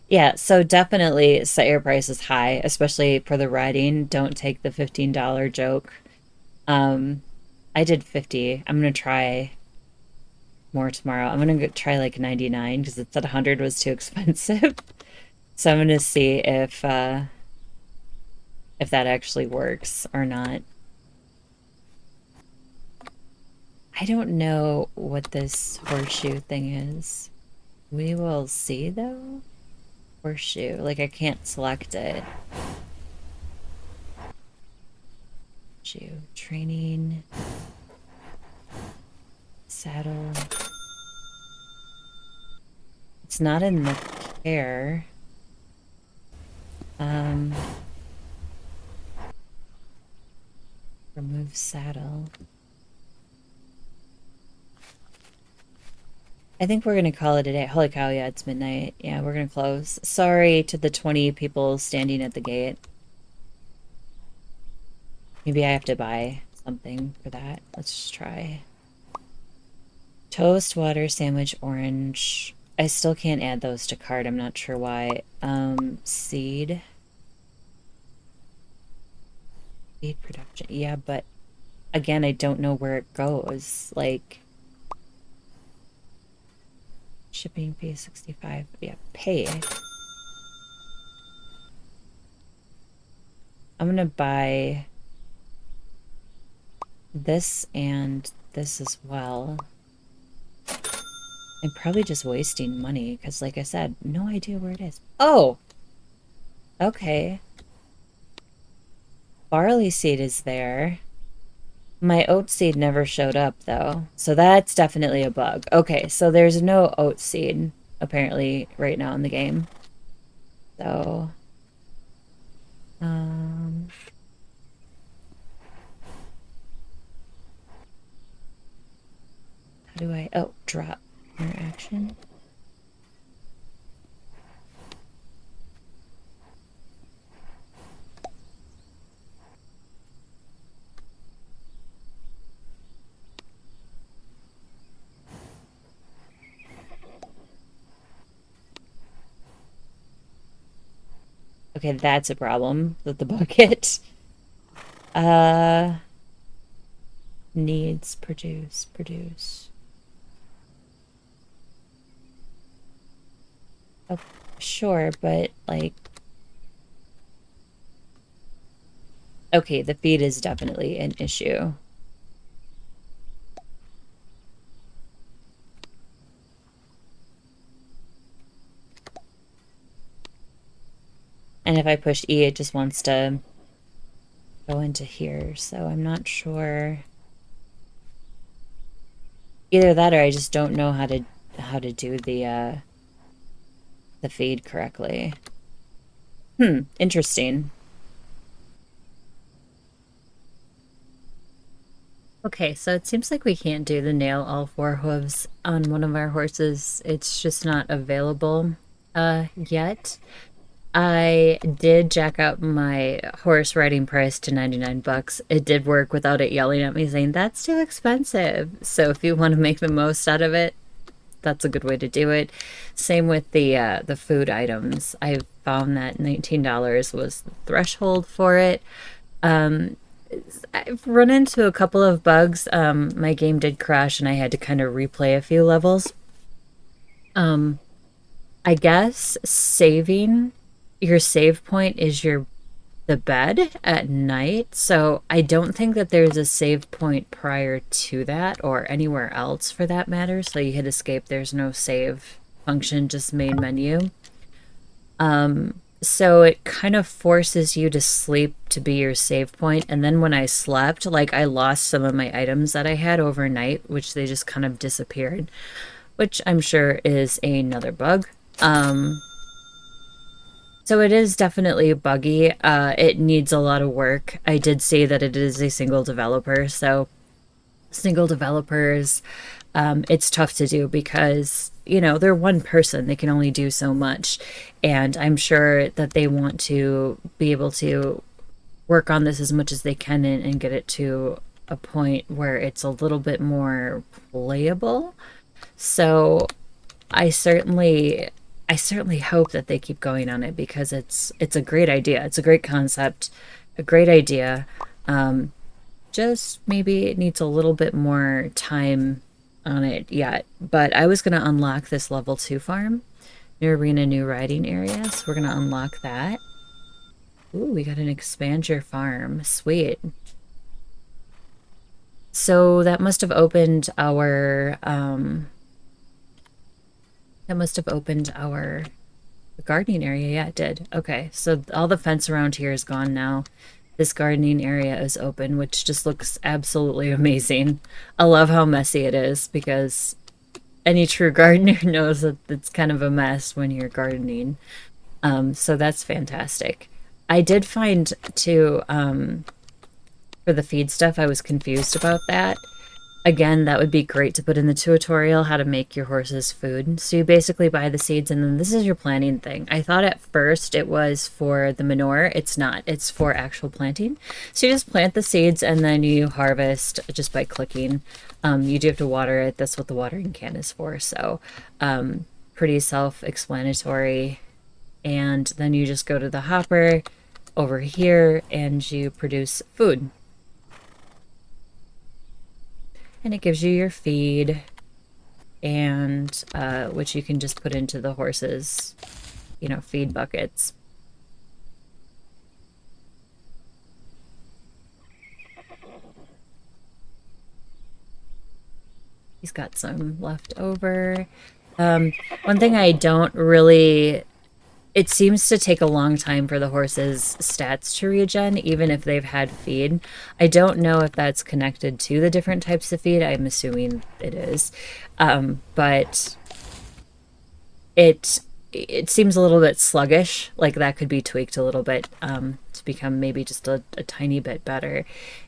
Yeah, so definitely set your prices high, especially for the riding. Don't take the $15 joke. I did 50. I'm gonna try more tomorrow. I'm gonna try like 99 because it said 100 was too expensive. So I'm gonna see if that actually works or not. I don't know what this horseshoe thing is. We will see though. Horseshoe, like I can't select it. Horseshoe, training, saddle. It's not in the care. Remove saddle. I think we're gonna call it a day. Holy cow, yeah, it's midnight. Yeah, we're gonna close. Sorry to the 20 people standing at the gate. Maybe I have to buy something for that. Let's just try. Toast, water, sandwich, orange. I still can't add those to cart. I'm not sure why. Seed. Seed production. Yeah, but again, I don't know where it goes. Like, shipping fee 65. Yeah, pay. I'm gonna buy this and this as well. I'm probably just wasting money because, like I said, no idea where it is. Oh, okay. Barley seed is there. My oat seed never showed up though, so that's definitely a bug. Okay, so there's no oat seed apparently right now in the game. So, um, how do I? Oh, drop interaction. Okay, that's a problem with the bucket. Uh, needs produce. Oh, sure, but like, okay, the feed is definitely an issue. And if I push E, it just wants to go into here, so I'm not sure. Either that or I just don't know how to do the feed correctly. Interesting. Okay, so it seems like we can't do the nail all four hooves on one of our horses. It's just not available yet. I did jack up my horse riding price to 99 bucks. It did work without it yelling at me saying that's too expensive. So if you want to make the most out of it, that's a good way to do it. Same with the food items. I found that $19 was the threshold for it. I've run into a couple of bugs. My game did crash and I had to kind of replay a few levels. I guess saving your save point is the bed at night. So I don't think that there's a save point prior to that or anywhere else for that matter. So you hit escape, there's no save function, just main menu. So it kind of forces you to sleep to be your save point. And then when I slept, like I lost some of my items that I had overnight, which they just kind of disappeared, which I'm sure is another bug. So it is definitely buggy. It needs a lot of work. I did say that it is a single developer, so single developers, it's tough to do because, you know, they're one person. They can only do so much. And I'm sure that they want to be able to work on this as much as they can and get it to a point where it's a little bit more playable. So I certainly hope that they keep going on it because it's a great idea. It's a great concept, a great idea. Just maybe it needs a little bit more time on it yet. But I was going to unlock this level 2 farm. New arena, new riding area. So we're going to unlock that. Ooh, we got an expand your farm. Sweet. So that must have opened our gardening area. Yeah, it did. Okay, so all the fence around here is gone now. This gardening area is open, which just looks absolutely amazing. I love how messy it is because any true gardener knows that it's kind of a mess when you're gardening. So that's fantastic. I did find too, for the feed stuff, I was confused about that. Again, that would be great to put in the tutorial how to make your horse's food. So you basically buy the seeds and then this is your planting thing. I thought at first it was for the manure. It's not. It's for actual planting. So you just plant the seeds and then you harvest just by clicking. You do have to water it. That's what the watering can is for. So pretty self-explanatory. And then you just go to the hopper over here and you produce food. And it gives you your feed, and which you can just put into the horses, you know, feed buckets. He's got some left over. One thing I don't really... It seems to take a long time for the horses' stats to regen, even if they've had feed. I don't know if that's connected to the different types of feed. I'm assuming it is. But it seems a little bit sluggish. Like that could be tweaked a little bit to become maybe just a tiny bit better.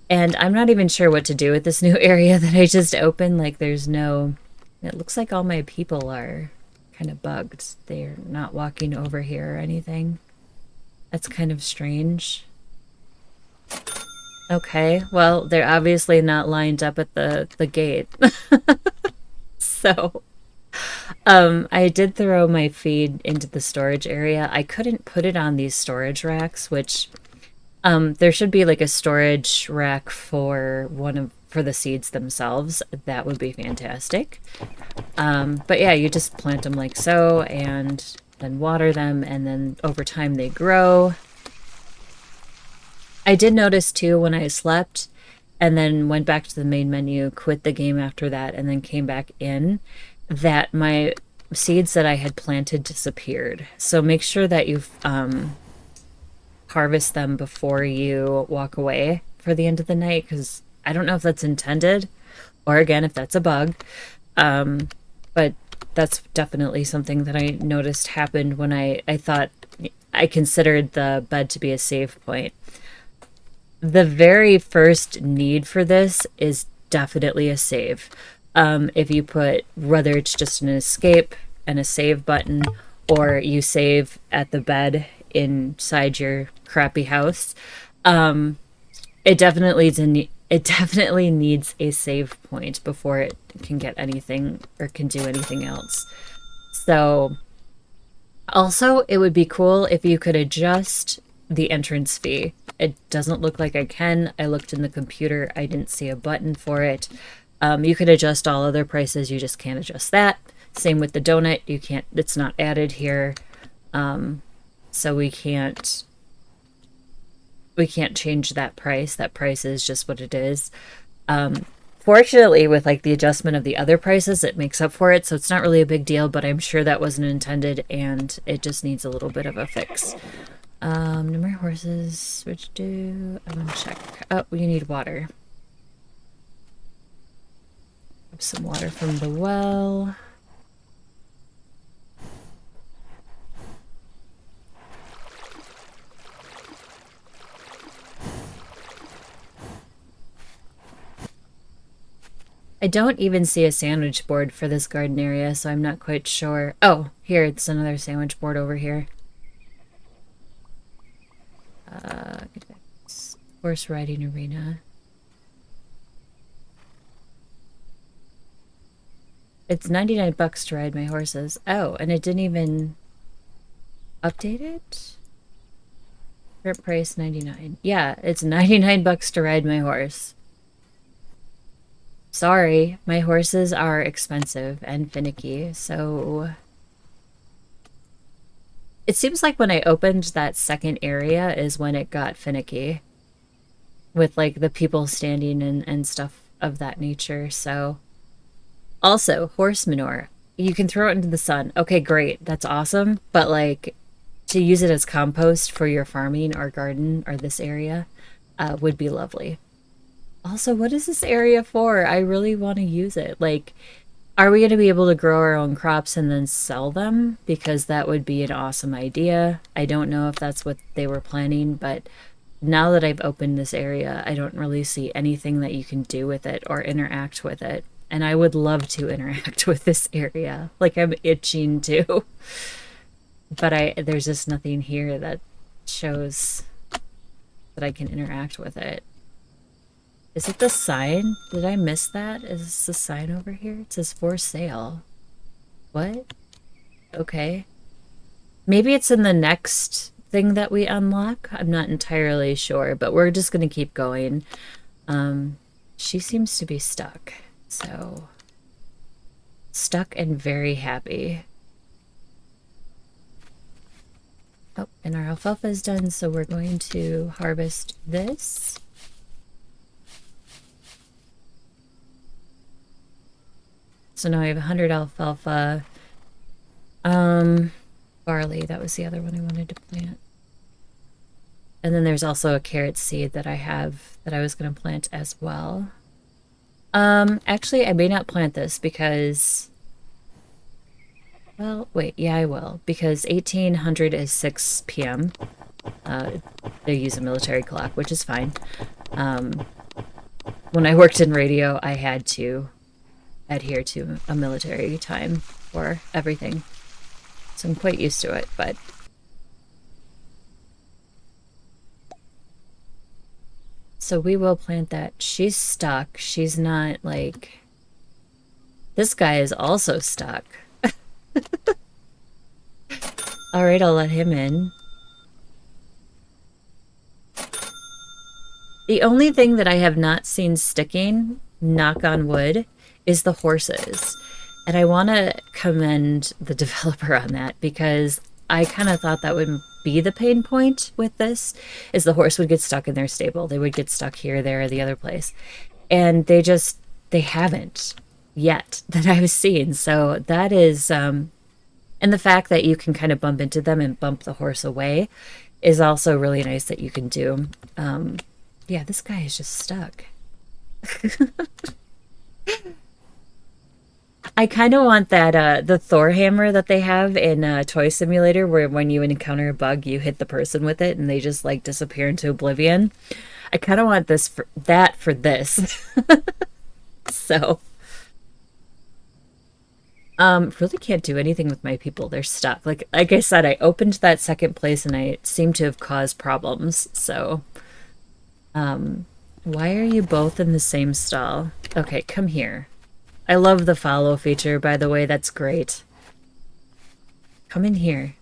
And I'm not even sure what to do with this new area that I just opened. Like there's no... It looks like all my people are kind of bugged. They're not walking over here or anything. That's kind of strange. Okay, well, they're obviously not lined up at the gate. So, I did throw my feed into the storage area. I couldn't put it on these storage racks, which there should be like a storage rack for for the seeds themselves. That would be fantastic. But yeah, you just plant them like so and then water them, and then over time they grow. I did notice too when I slept and then went back to the main menu, quit the game after that, and then came back in, that my seeds that I had planted disappeared. So make sure that you harvest them before you walk away for the end of the night, because I don't know if that's intended or again if that's a bug. But that's definitely something that I noticed happened when I thought I considered the bed to be a save point. The very first need for this is definitely a save. If you put, whether it's just an escape and a save button, or you save at the bed inside your crappy house, it definitely needs a save point before it can get anything or can do anything else. So also it would be cool if you could adjust the entrance fee. It doesn't look like I can. I looked in the computer. I didn't see a button for it. You could adjust all other prices. You just can't adjust that. Same with the donut. You can't, it's not added here. So we can't change that price. That price is just what it is. Fortunately, with like the adjustment of the other prices, it makes up for it. So it's not really a big deal, but I'm sure that wasn't intended and it just needs a little bit of a fix. Number of horses, which do, I want to check. Oh, you need water. Have some water from the well. I don't even see a sandwich board for this garden area, so I'm not quite sure. Oh, here, it's another sandwich board over here. Horse riding arena. It's 99 bucks to ride my horses. Oh, and it didn't even update it? Current price 99. Yeah, it's 99 bucks to ride my horse. Sorry, my horses are expensive and finicky, so... It seems like when I opened that second area is when it got finicky. With, like, the people standing and stuff of that nature, so... Also, horse manure. You can throw it into the sun. Okay, great. That's awesome. But, like, to use it as compost for your farming or garden or this area would be lovely. Also, what is this area for? I really want to use it. Like, are we going to be able to grow our own crops and then sell them? Because that would be an awesome idea. I don't know if that's what they were planning, but now that I've opened this area, I don't really see anything that you can do with it or interact with it. And I would love to interact with this area. Like, I'm itching to. But there's just nothing here that shows that I can interact with it. Is it the sign? Did I miss that? Is this the sign over here? It says for sale. What? Okay. Maybe it's in the next thing that we unlock. I'm not entirely sure, but we're just going to keep going. She seems to be stuck. So, stuck and very happy. Oh, and our alfalfa is done, so we're going to harvest this. So now I have 100 alfalfa. Barley, that was the other one I wanted to plant. And then there's also a carrot seed that I have that I was going to plant as well. Actually, I may not plant this because... Well, wait, yeah, I will. Because 1800 is 6 p.m. They use a military clock, which is fine. When I worked in radio, I had to adhere to a military time for everything. So I'm quite used to it, but... So we will plant that. She's stuck. She's not, like... This guy is also stuck. Alright, I'll let him in. The only thing that I have not seen sticking, knock on wood, is the horses. And I want to commend the developer on that, because I kind of thought that would be the pain point with this, is the horse would get stuck in their stable. They would get stuck here, there, or the other place. And they haven't yet that I've seen. So that is, and the fact that you can kind of bump into them and bump the horse away is also really nice that you can do. Yeah, this guy is just stuck. I kind of want that, the Thor hammer that they have in Toy Simulator, where when you encounter a bug, you hit the person with it and they just, like, disappear into oblivion. I kind of want that for this. So, really can't do anything with my people. They're stuck. Like I said, I opened that second place and I seem to have caused problems. So, why are you both in the same stall? Okay, come here. I love the follow feature, by the way. That's great. Come in here.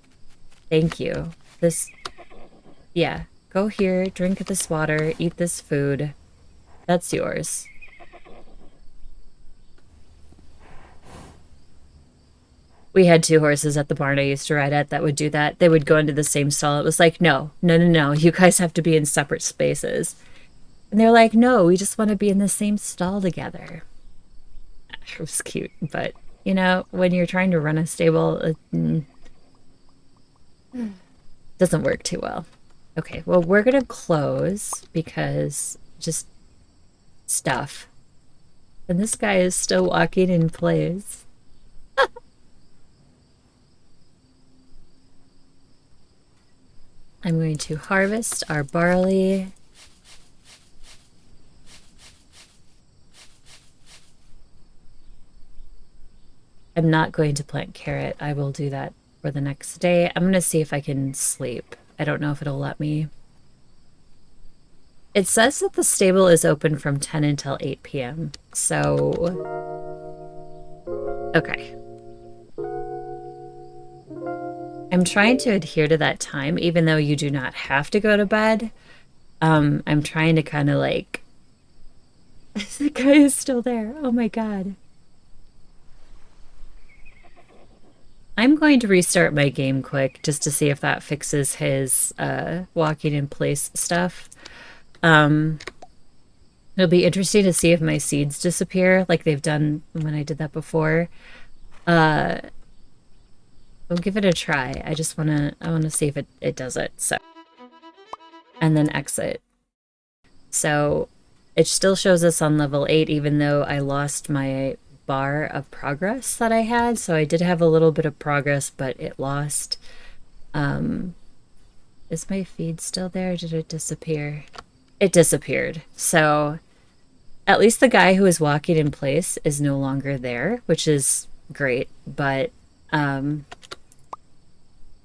Thank you. Yeah. Go here, drink this water, eat this food. That's yours. We had 2 horses at the barn I used to ride at that would do that. They would go into the same stall. It was like, no. You guys have to be in separate spaces. And they're like, no, we just want to be in the same stall together. It was cute, but, you know, when you're trying to run a stable, it doesn't work too well. Okay, well, we're going to close because just stuff. And this guy is still walking in place. I'm going to harvest our barley. I'm not going to plant carrot. I will do that for the next day. I'm going to see if I can sleep. I don't know if it'll let me. It says that the stable is open from 10 until 8 p.m. So, okay. I'm trying to adhere to that time, even though you do not have to go to bed. I'm trying to kind of like... The guy is still there. Oh my god. I'm going to restart my game quick just to see if that fixes his walking in place stuff. It'll be interesting to see if my seeds disappear like they've done when I did that before. We'll give it a try. I want to see if it does it. So, and then exit. So it still shows us on level 8 even though I lost my bar of progress that I had. So I did have a little bit of progress, but it lost. It Is my feed still there? Did it disappear? It disappeared. So at least the guy who was walking in place is no longer there, which is great. But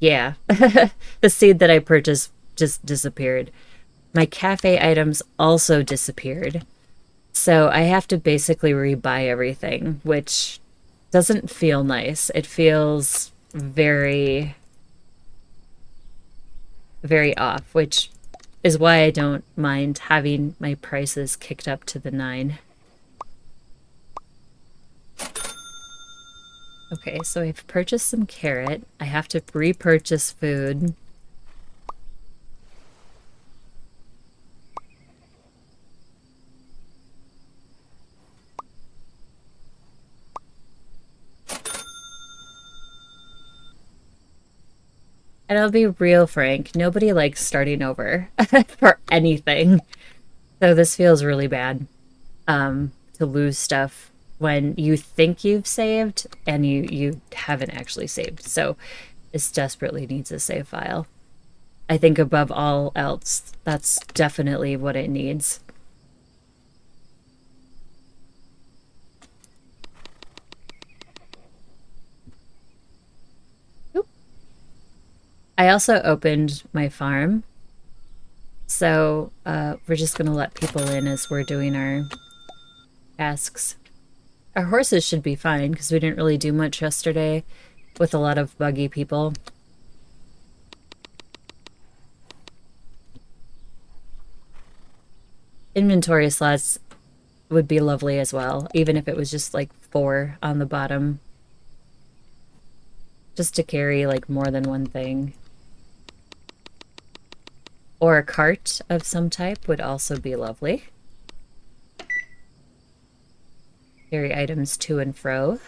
yeah, the seed that I purchased just disappeared. My cafe items also disappeared. So I have to basically rebuy everything, which doesn't feel nice. It feels very, very off, which is why I don't mind having my prices kicked up to the 9. Okay, so I've purchased some carrot. I have to repurchase food. And I'll be real frank, nobody likes starting over for anything. So this feels really bad to lose stuff when you think you've saved and you haven't actually saved. So this desperately needs a save file. I think above all else, that's definitely what it needs. Oop. I also opened my farm. So we're just going to let people in as we're doing our tasks. Our horses should be fine because we didn't really do much yesterday with a lot of buggy people. Inventory slots would be lovely as well, even if it was just like 4 on the bottom. Just to carry like more than one thing. Or a cart of some type would also be lovely. Carry items to and fro.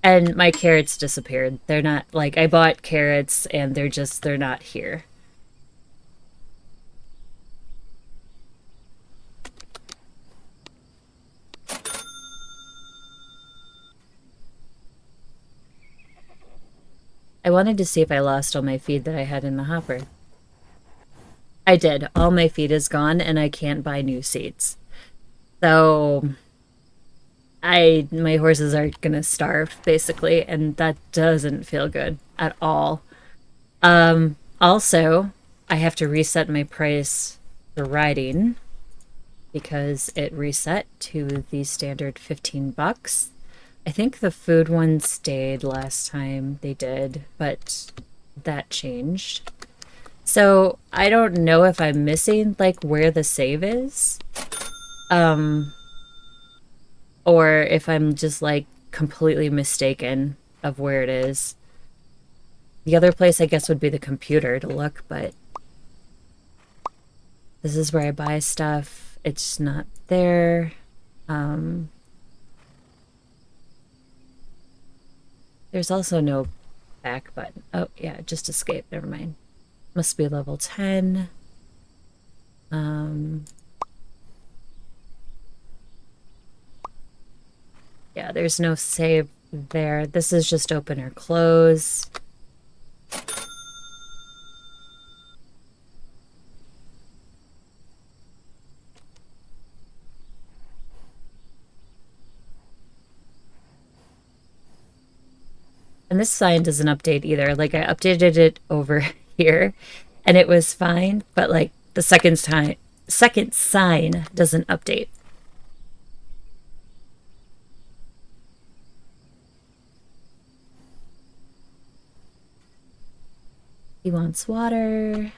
And my carrots disappeared. They're not, like, I bought carrots and they're not here. I wanted to see if I lost all my feed that I had in the hopper. I did. All my feed is gone and I can't buy new seeds. So my horses are gonna starve basically, and that doesn't feel good at all. Also, I have to reset my price for riding because it reset to the standard $15. I think the food one stayed last time they did, but that changed. So I don't know if I'm missing like where the save is. Or if I'm just like completely mistaken of where it is. The other place I guess would be the computer to look, but this is where I buy stuff. It's not there. There's also no back button. Oh yeah, just escape. Never mind. Must be level 10. Yeah, there's no save there. This is just open or close. And this sign doesn't update either. Like I updated it over here and it was fine, but like the second sign doesn't update. He wants water.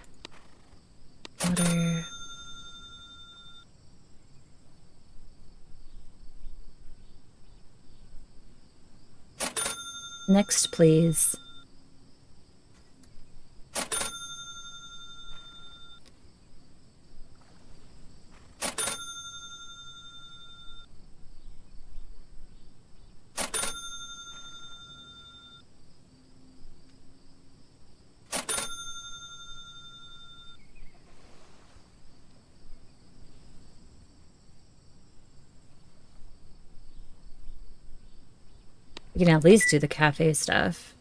Water. Next, please. We can at least do the cafe stuff.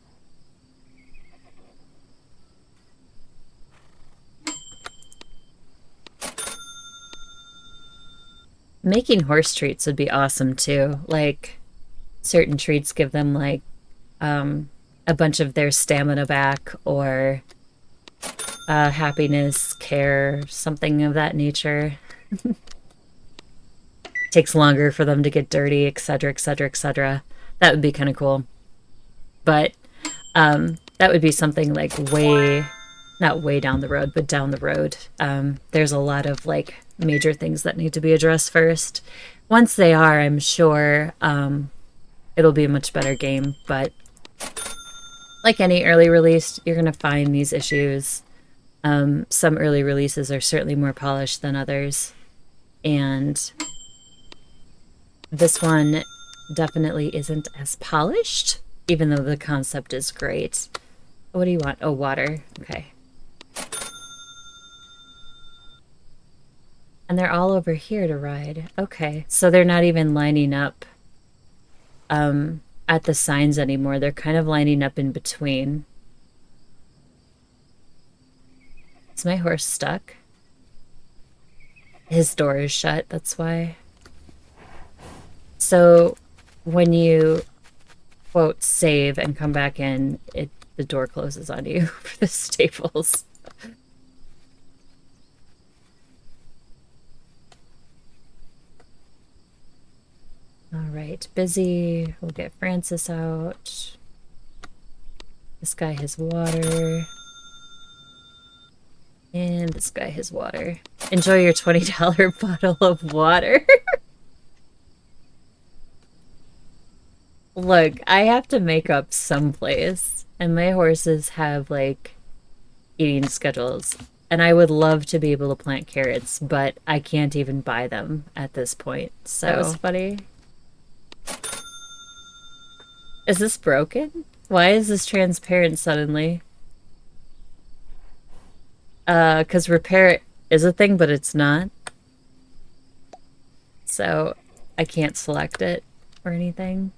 Making horse treats would be awesome too. Like certain treats give them like a bunch of their stamina back, or happiness, care, something of that nature. Takes longer for them to get dirty, etc., etc., etc. That would be kind of cool. But that would be something like not way down the road, but down the road. There's a lot of like major things that need to be addressed first. Once they are, I'm sure it'll be a much better game. But like any early release, you're going to find these issues. Some early releases are certainly more polished than others. And this one definitely isn't as polished, even though the concept is great. What do you want? Oh, water. Okay. And they're all over here to ride. Okay. So they're not even lining up at the signs anymore. They're kind of lining up in between. Is my horse stuck? His door is shut, that's why. So when you, quote, save and come back in, the door closes on you for the stables. All right, busy. We'll get Francis out. This guy has water. And this guy has water. Enjoy your $20 bottle of water. Look, I have to make up someplace, and my horses have, like, eating schedules. And I would love to be able to plant carrots, but I can't even buy them at this point. So that was funny. Is this broken? Why is this transparent suddenly? 'Cause repair is a thing, but it's not. So I can't select it or anything.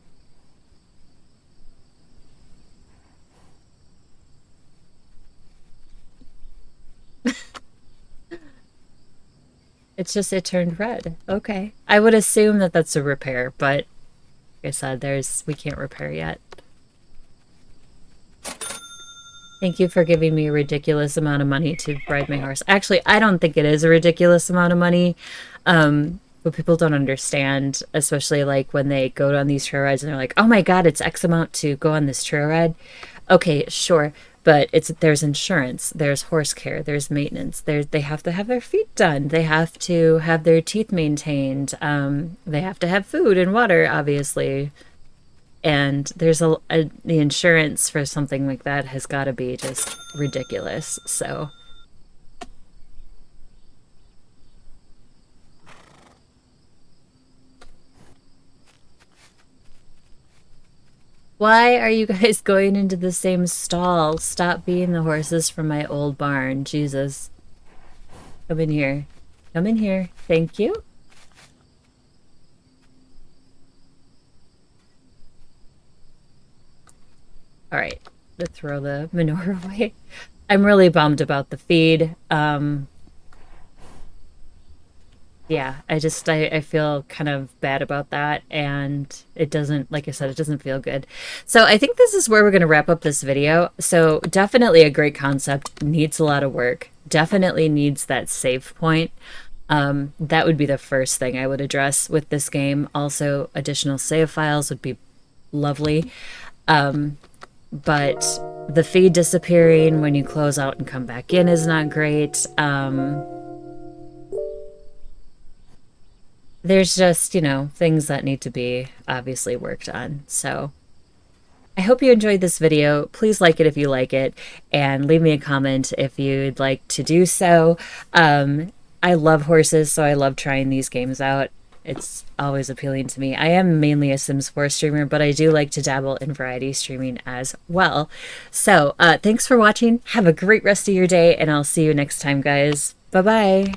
It's just, it turned red. Okay. I would assume that that's a repair, but like I said, we can't repair yet. Thank you for giving me a ridiculous amount of money to ride my horse. Actually, I don't think it is a ridiculous amount of money. But people don't understand, especially like when they go on these trail rides and they're like, oh my God, it's X amount to go on this trail ride. Okay, sure. But there's insurance, there's horse care, there's maintenance. They have to have their feet done. They have to have their teeth maintained. They have to have food and water, obviously. And there's the insurance for something like that has got to be just ridiculous. So why are you guys going into the same stall? Stop being the horses from my old barn. Jesus. Come in here. Come in here. Thank you. All right. Let's throw the manure away. I'm really bummed about the feed. Yeah, I feel kind of bad about that, and it doesn't, like I said, it doesn't feel good. So I think this is where we're going to wrap up this video. So definitely a great concept, needs a lot of work, definitely needs that save point. That would be the first thing I would address with this game. Also, additional save files would be lovely. But the feed disappearing when you close out and come back in is not great. There's just, you know, things that need to be obviously worked on. So I hope you enjoyed this video. Please like it if you like it, and leave me a comment if you'd like to do so. I love horses, so I love trying these games out. It's always appealing to me. I am mainly a Sims 4 streamer, but I do like to dabble in variety streaming as well. So thanks for watching. Have a great rest of your day, and I'll see you next time, guys. Bye-bye.